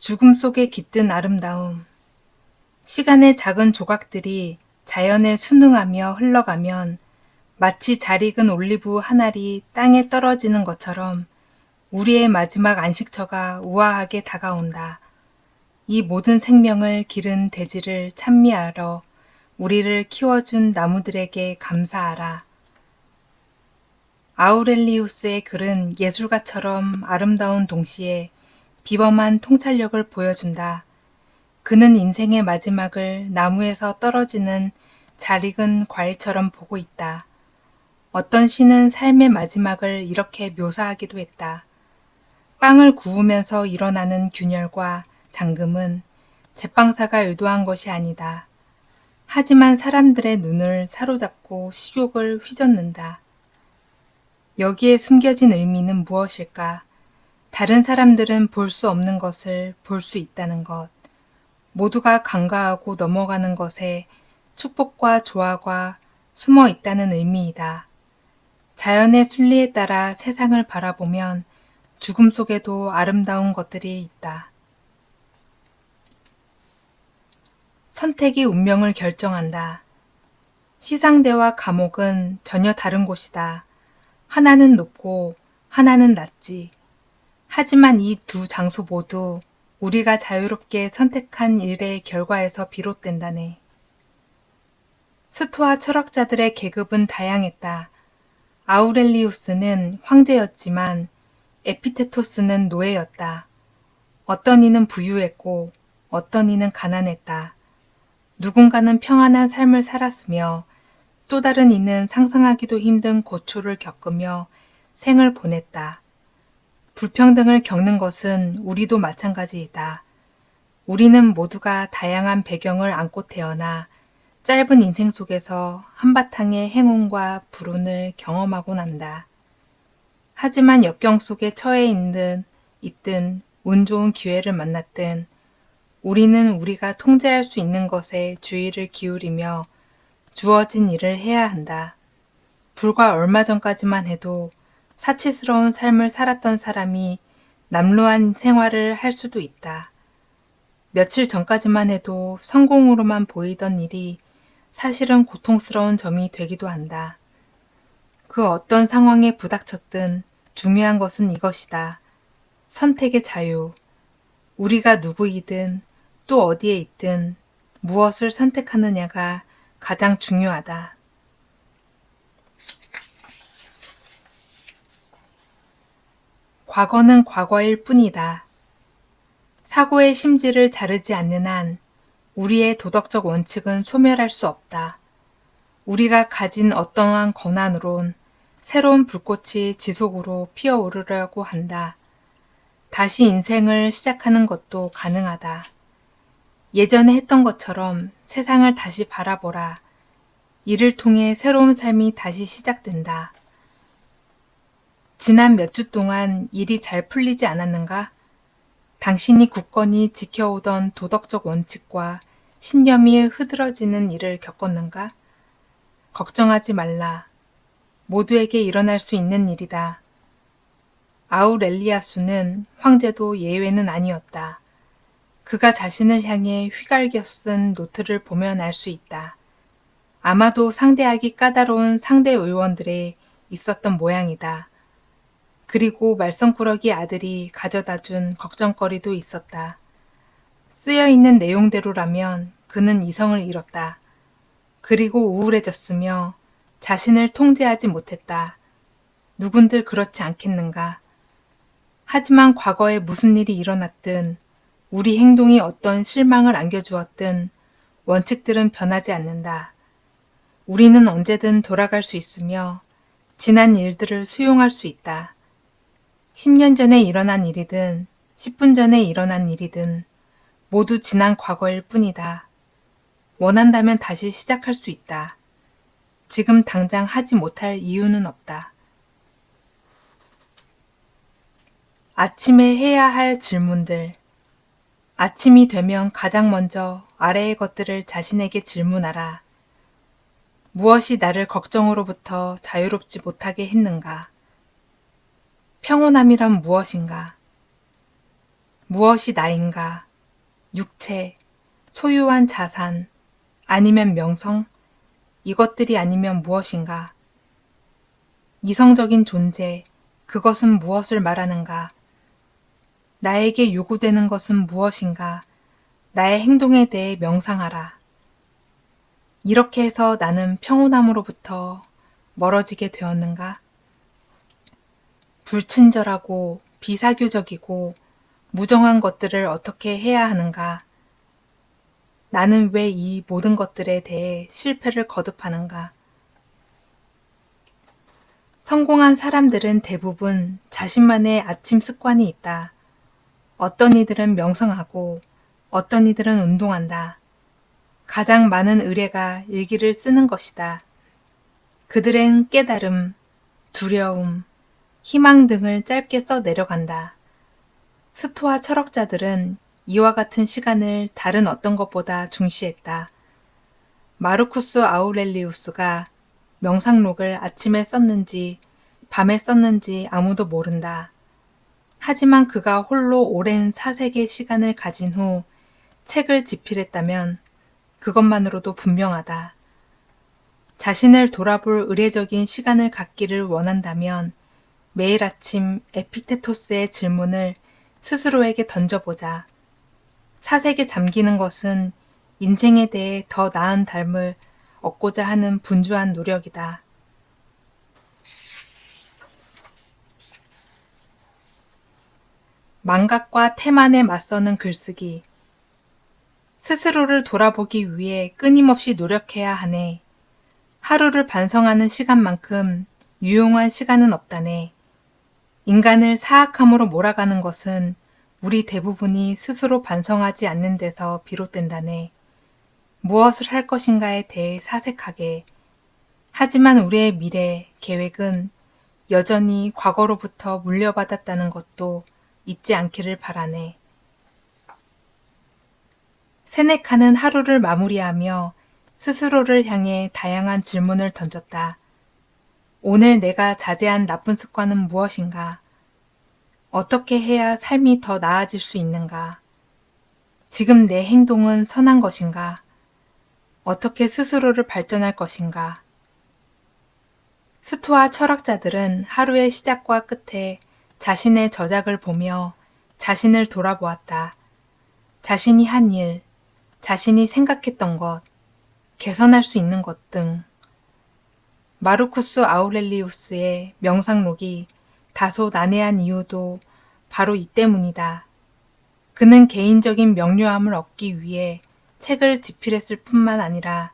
죽음 속에 깃든 아름다움. 시간의 작은 조각들이 자연에 순응하며 흘러가면 마치 잘 익은 올리브 한 알이 땅에 떨어지는 것처럼 우리의 마지막 안식처가 우아하게 다가온다. 이 모든 생명을 기른 대지를 찬미하러 우리를 키워준 나무들에게 감사하라. 아우렐리우스의 글은 예술가처럼 아름다운 동시에 비범한 통찰력을 보여준다. 그는 인생의 마지막을 나무에서 떨어지는 잘 익은 과일처럼 보고 있다. 어떤 시는 삶의 마지막을 이렇게 묘사하기도 했다. 빵을 구우면서 일어나는 균열과 잠금은 제빵사가 의도한 것이 아니다. 하지만 사람들의 눈을 사로잡고 식욕을 휘젓는다. 여기에 숨겨진 의미는 무엇일까? 다른 사람들은 볼 수 없는 것을 볼 수 있다는 것. 모두가 간과하고 넘어가는 것에 축복과 조화가 숨어 있다는 의미이다. 자연의 순리에 따라 세상을 바라보면 죽음 속에도 아름다운 것들이 있다. 선택이 운명을 결정한다. 시상대와 감옥은 전혀 다른 곳이다. 하나는 높고 하나는 낮지. 하지만 이 두 장소 모두 우리가 자유롭게 선택한 일의 결과에서 비롯된다네. 스토아 철학자들의 계급은 다양했다. 아우렐리우스는 황제였지만 에피테토스는 노예였다. 어떤 이는 부유했고 어떤 이는 가난했다. 누군가는 평안한 삶을 살았으며 또 다른 이는 상상하기도 힘든 고초를 겪으며 생을 보냈다. 불평등을 겪는 것은 우리도 마찬가지이다. 우리는 모두가 다양한 배경을 안고 태어나 짧은 인생 속에서 한바탕의 행운과 불운을 경험하곤 한다. 하지만 역경 속에 처해 있든 운 좋은 기회를 만났든 우리는 우리가 통제할 수 있는 것에 주의를 기울이며 주어진 일을 해야 한다. 불과 얼마 전까지만 해도 사치스러운 삶을 살았던 사람이 남루한 생활을 할 수도 있다. 며칠 전까지만 해도 성공으로만 보이던 일이 사실은 고통스러운 점이 되기도 한다. 그 어떤 상황에 부닥쳤든 중요한 것은 이것이다. 선택의 자유. 우리가 누구이든 또 어디에 있든 무엇을 선택하느냐가 가장 중요하다. 과거는 과거일 뿐이다. 사고의 심지를 자르지 않는 한 우리의 도덕적 원칙은 소멸할 수 없다. 우리가 가진 어떠한 권한으론 새로운 불꽃이 지속으로 피어오르려고 한다. 다시 인생을 시작하는 것도 가능하다. 예전에 했던 것처럼 세상을 다시 바라보라. 이를 통해 새로운 삶이 다시 시작된다. 지난 몇 주 동안 일이 잘 풀리지 않았는가? 당신이 굳건히 지켜오던 도덕적 원칙과 신념이 흐드러지는 일을 겪었는가? 걱정하지 말라. 모두에게 일어날 수 있는 일이다. 아우렐리아수는 황제도 예외는 아니었다. 그가 자신을 향해 휘갈겨 쓴 노트를 보면 알 수 있다. 아마도 상대하기 까다로운 상대 의원들에 있었던 모양이다. 그리고 말썽꾸러기 아들이 가져다 준 걱정거리도 있었다. 쓰여있는 내용대로라면 그는 이성을 잃었다. 그리고 우울해졌으며 자신을 통제하지 못했다. 누군들 그렇지 않겠는가. 하지만 과거에 무슨 일이 일어났든 우리 행동이 어떤 실망을 안겨주었든 원칙들은 변하지 않는다. 우리는 언제든 돌아갈 수 있으며 지난 일들을 수용할 수 있다. 10년 전에 일어난 일이든 10분 전에 일어난 일이든 모두 지난 과거일 뿐이다. 원한다면 다시 시작할 수 있다. 지금 당장 하지 못할 이유는 없다. 아침에 해야 할 질문들. 아침이 되면 가장 먼저 아래의 것들을 자신에게 질문하라. 무엇이 나를 걱정으로부터 자유롭지 못하게 했는가? 평온함이란 무엇인가? 무엇이 나인가? 육체, 소유한 자산, 아니면 명성? 이것들이 아니면 무엇인가? 이성적인 존재, 그것은 무엇을 말하는가? 나에게 요구되는 것은 무엇인가? 나의 행동에 대해 명상하라. 이렇게 해서 나는 평온함으로부터 멀어지게 되었는가? 불친절하고 비사교적이고 무정한 것들을 어떻게 해야 하는가? 나는 왜 이 모든 것들에 대해 실패를 거듭하는가? 성공한 사람들은 대부분 자신만의 아침 습관이 있다. 어떤 이들은 명상하고 어떤 이들은 운동한다. 가장 많은 의뢰가 일기를 쓰는 것이다. 그들은 깨달음, 두려움, 희망 등을 짧게 써 내려간다. 스토아 철학자들은 이와 같은 시간을 다른 어떤 것보다 중시했다. 마르쿠스 아우렐리우스가 명상록을 아침에 썼는지 밤에 썼는지 아무도 모른다. 하지만 그가 홀로 오랜 사색의 시간을 가진 후 책을 집필했다면 그것만으로도 분명하다. 자신을 돌아볼 의례적인 시간을 갖기를 원한다면 매일 아침 에피테토스의 질문을 스스로에게 던져보자. 사색에 잠기는 것은 인생에 대해 더 나은 삶을 얻고자 하는 분주한 노력이다. 망각과 태만에 맞서는 글쓰기. 스스로를 돌아보기 위해 끊임없이 노력해야 하네. 하루를 반성하는 시간만큼 유용한 시간은 없다네. 인간을 사악함으로 몰아가는 것은 우리 대부분이 스스로 반성하지 않는 데서 비롯된다네. 무엇을 할 것인가에 대해 사색하게. 하지만 우리의 미래, 계획은 여전히 과거로부터 물려받았다는 것도 잊지 않기를 바라네. 세네카는 하루를 마무리하며 스스로를 향해 다양한 질문을 던졌다. 오늘 내가 자제한 나쁜 습관은 무엇인가? 어떻게 해야 삶이 더 나아질 수 있는가? 지금 내 행동은 선한 것인가? 어떻게 스스로를 발전할 것인가? 스토아 철학자들은 하루의 시작과 끝에 자신의 저작을 보며 자신을 돌아보았다. 자신이 한 일, 자신이 생각했던 것, 개선할 수 있는 것 등. 마르쿠스 아우렐리우스의 명상록이 다소 난해한 이유도 바로 이 때문이다. 그는 개인적인 명료함을 얻기 위해 책을 집필했을 뿐만 아니라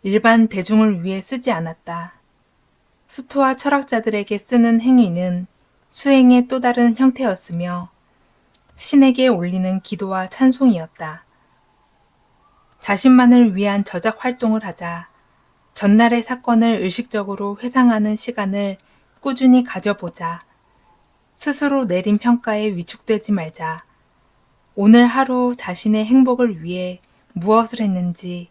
일반 대중을 위해 쓰지 않았다. 스토아 철학자들에게 쓰는 행위는 수행의 또 다른 형태였으며 신에게 올리는 기도와 찬송이었다. 자신만을 위한 저작 활동을 하자. 전날의 사건을 의식적으로 회상하는 시간을 꾸준히 가져보자. 스스로 내린 평가에 위축되지 말자. 오늘 하루 자신의 행복을 위해 무엇을 했는지,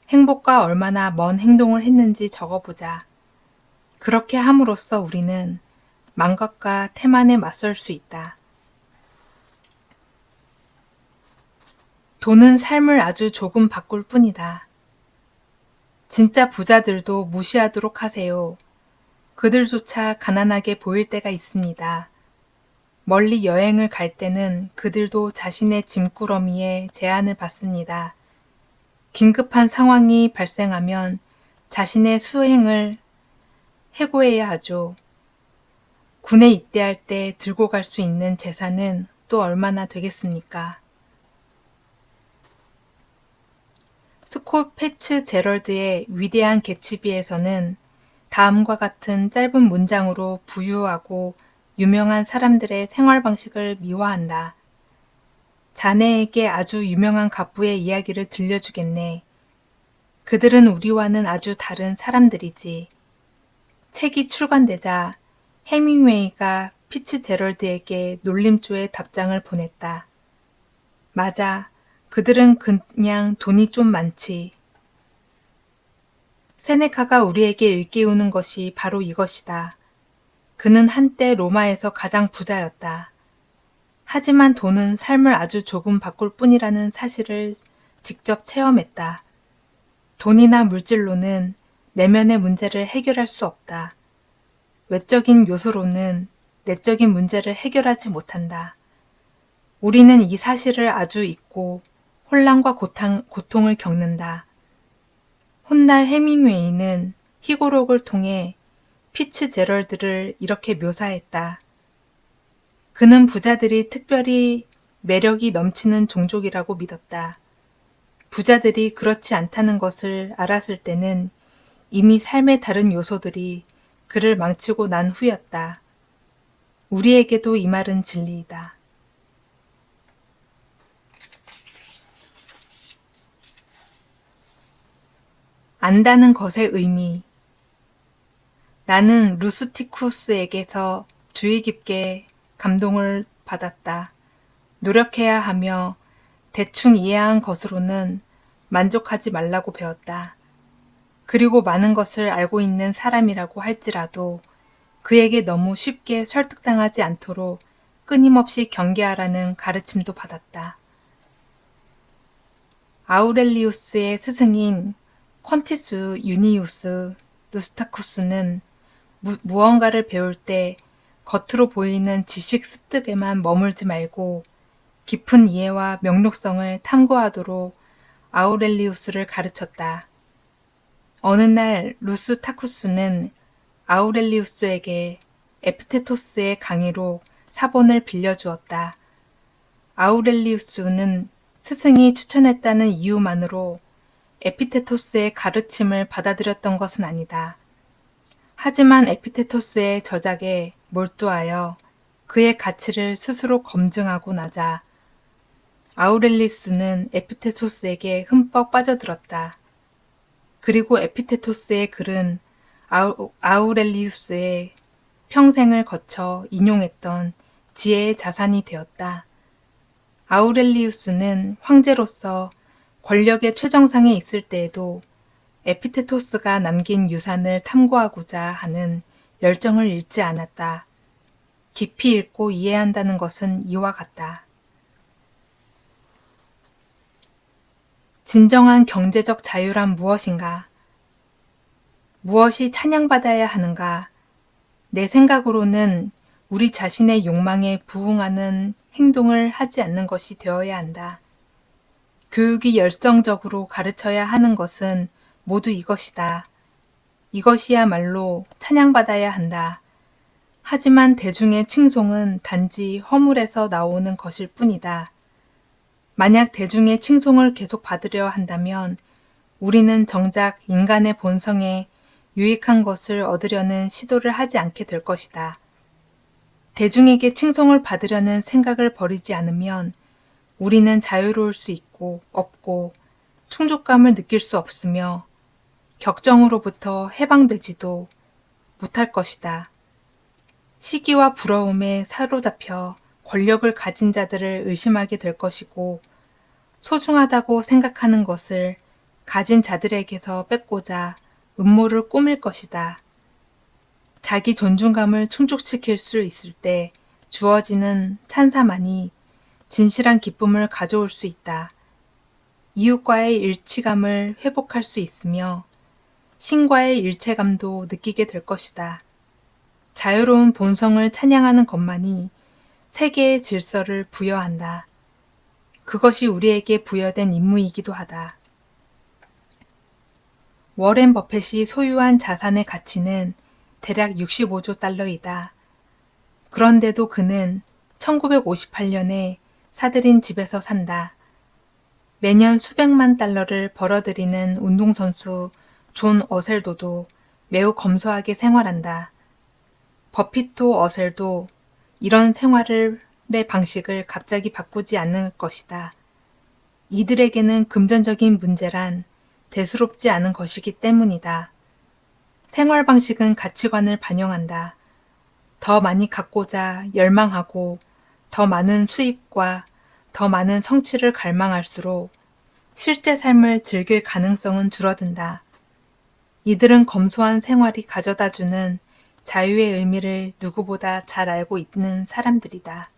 행복과 얼마나 먼 행동을 했는지 적어보자. 그렇게 함으로써 우리는 망각과 태만에 맞설 수 있다. 돈은 삶을 아주 조금 바꿀 뿐이다. 진짜 부자들도 무시하도록 하세요. 그들조차 가난하게 보일 때가 있습니다. 멀리 여행을 갈 때는 그들도 자신의 짐꾸러미에 제한을 받습니다. 긴급한 상황이 발생하면 자신의 수행을 해고해야 하죠. 군에 입대할 때 들고 갈 수 있는 재산은 또 얼마나 되겠습니까? 스콧 패츠제럴드의 위대한 개츠비에서는 다음과 같은 짧은 문장으로 부유하고 유명한 사람들의 생활 방식을 미화한다. 자네에게 아주 유명한 갑부의 이야기를 들려주겠네. 그들은 우리와는 아주 다른 사람들이지. 책이 출간되자 해밍웨이가 피츠제럴드에게 놀림조의 답장을 보냈다. 맞아. 그들은 그냥 돈이 좀 많지. 세네카가 우리에게 일깨우는 것이 바로 이것이다. 그는 한때 로마에서 가장 부자였다. 하지만 돈은 삶을 아주 조금 바꿀 뿐이라는 사실을 직접 체험했다. 돈이나 물질로는 내면의 문제를 해결할 수 없다. 외적인 요소로는 내적인 문제를 해결하지 못한다. 우리는 이 사실을 아주 잊고 혼란과 고통을 겪는다. 훗날 해밍웨이는 희고록을 통해 피츠제럴드를 이렇게 묘사했다. 그는 부자들이 특별히 매력이 넘치는 종족이라고 믿었다. 부자들이 그렇지 않다는 것을 알았을 때는 이미 삶의 다른 요소들이 그를 망치고 난 후였다. 우리에게도 이 말은 진리이다. 안다는 것의 의미. 나는 루스티쿠스에게서 주의 깊게 감동을 받았다. 노력해야 하며 대충 이해한 것으로는 만족하지 말라고 배웠다. 그리고 많은 것을 알고 있는 사람이라고 할지라도 그에게 너무 쉽게 설득당하지 않도록 끊임없이 경계하라는 가르침도 받았다. 아우렐리우스의 스승인 콘티스 유니우스 루스타쿠스는 무언가를 배울 때 겉으로 보이는 지식 습득에만 머물지 말고 깊은 이해와 명료성을 탐구하도록 아우렐리우스를 가르쳤다. 어느 날 루스타쿠스는 아우렐리우스에게 에피테토스의 강의로 사본을 빌려주었다. 아우렐리우스는 스승이 추천했다는 이유만으로 에피테토스의 가르침을 받아들였던 것은 아니다. 하지만 에피테토스의 저작에 몰두하여 그의 가치를 스스로 검증하고 나자 아우렐리우스는 에피테토스에게 흠뻑 빠져들었다. 그리고 에피테토스의 글은 아우렐리우스의 평생을 거쳐 인용했던 지혜의 자산이 되었다. 아우렐리우스는 황제로서 권력의 최정상에 있을 때에도 에피테토스가 남긴 유산을 탐구하고자 하는 열정을 잃지 않았다. 깊이 읽고 이해한다는 것은 이와 같다. 진정한 경제적 자유란 무엇인가? 무엇이 찬양받아야 하는가? 내 생각으로는 우리 자신의 욕망에 부응하는 행동을 하지 않는 것이 되어야 한다. 교육이 열성적으로 가르쳐야 하는 것은 모두 이것이다. 이것이야말로 찬양받아야 한다. 하지만 대중의 칭송은 단지 허물에서 나오는 것일 뿐이다. 만약 대중의 칭송을 계속 받으려 한다면 우리는 정작 인간의 본성에 유익한 것을 얻으려는 시도를 하지 않게 될 것이다. 대중에게 칭송을 받으려는 생각을 버리지 않으면 우리는 자유로울 수 없고 충족감을 느낄 수 없으며 격정으로부터 해방되지도 못할 것이다. 시기와 부러움에 사로잡혀 권력을 가진 자들을 의심하게 될 것이고 소중하다고 생각하는 것을 가진 자들에게서 뺏고자 음모를 꾸밀 것이다. 자기 존중감을 충족시킬 수 있을 때 주어지는 찬사만이 진실한 기쁨을 가져올 수 있다. 이웃과의 일치감을 회복할 수 있으며 신과의 일체감도 느끼게 될 것이다. 자유로운 본성을 찬양하는 것만이 세계의 질서를 부여한다. 그것이 우리에게 부여된 임무이기도 하다. 워렌 버펫이 소유한 자산의 가치는 대략 65조 달러이다. 그런데도 그는 1958년에 사들인 집에서 산다. 매년 수백만 달러를 벌어들이는 운동선수 존 어셀도도 매우 검소하게 생활한다. 버핏도 어셀도 이런 생활의 방식을 갑자기 바꾸지 않을 것이다. 이들에게는 금전적인 문제란 대수롭지 않은 것이기 때문이다. 생활 방식은 가치관을 반영한다. 더 많이 갖고자 열망하고 더 많은 수입과 더 많은 성취를 갈망할수록 실제 삶을 즐길 가능성은 줄어든다. 이들은 검소한 생활이 가져다주는 자유의 의미를 누구보다 잘 알고 있는 사람들이다.